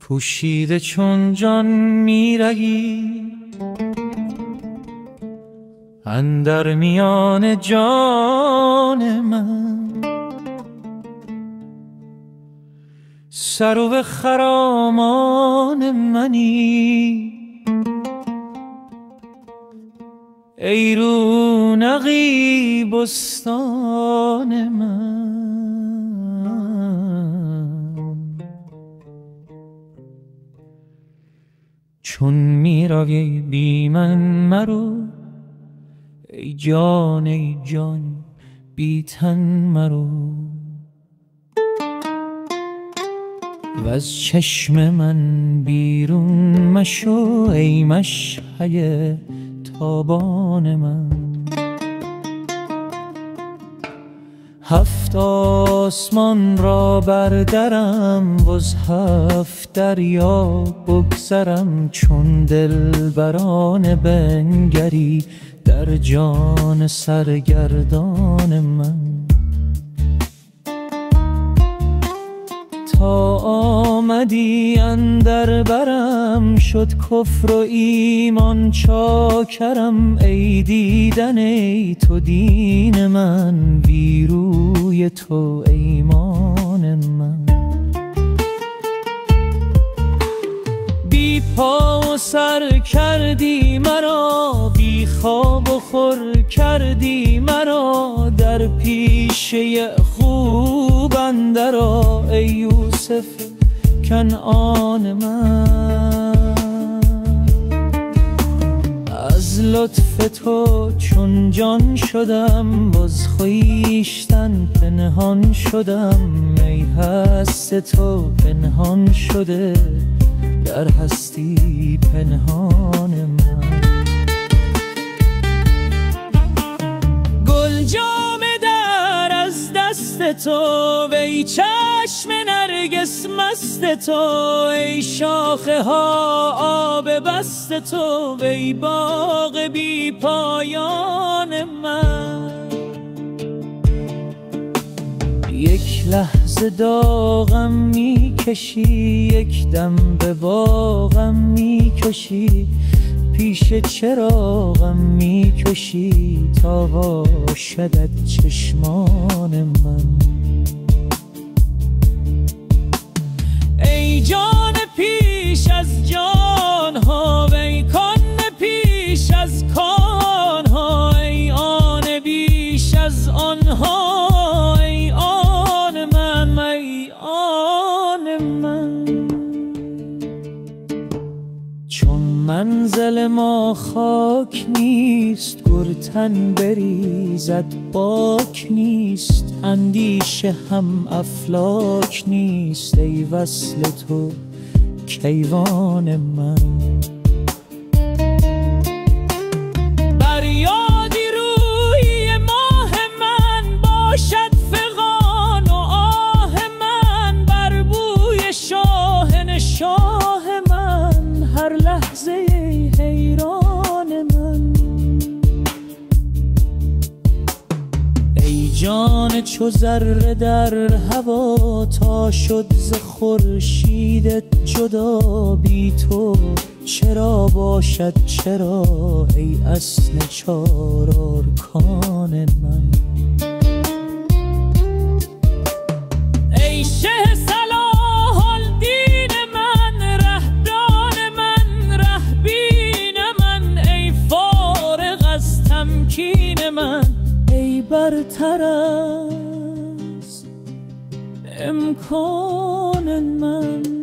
پوشیده چون جان میرهی اندر میان جان من، سرو خرامان منی ای رونقی بستان من. چون میروی بی من مرو ای جان بی تن مرو، وز چشم من بیرون مشو ای مشهد تابان من. هفت آسمان را بردرم وز هفت دریا بگذرم، چون دلبران بنگری در جان سرگردان من. تا آمدی اندر برم شد کفر و ایمان چاکرم، ای دیدن ای تو دین من، بی روی تو ایمان من. بی پا و سر کردی مرا، بی خواب و خور کردی مرا، در پیشه خوب اندر آ ای یوسف کنعان من. از لطف تو چون جان شدم وز خویشتن پنهان شدم، ای هست تو پنهان شده در هستی پنهان من. گل جامه در از دست تو وی چشم نرگس مست تو، ای شاخه ها آب بست تو وی باغ بی پایان من. یک لحظه داغم میکشی، یک دم به باغم میکشی، پیش چراغم میکشی تا باشدت چشمان من. ای جان پیش از جان ها و ای کان پیش از کان ها، ای آن بیش از آنها، ای آن من ای آن من. چون منزل ما خاک نیست گرتن بریزد باک نیست، اندیشه هم افلاک نیست ای وصل تو کیوان من. بر یادی روی ماه من باشد فغان و آه من، بر بوی شاهن شاه من هر لحظه حیران من. ای جان چو ذره در هوا تا شد ز خورشید جدا، بی تو چرا باشد چرا ای اصل چار ارکان من. ای شه صلاح الدین من، رهدان من، رهبین من، ای فارغ از تمکین من، ای برتر از امکان من.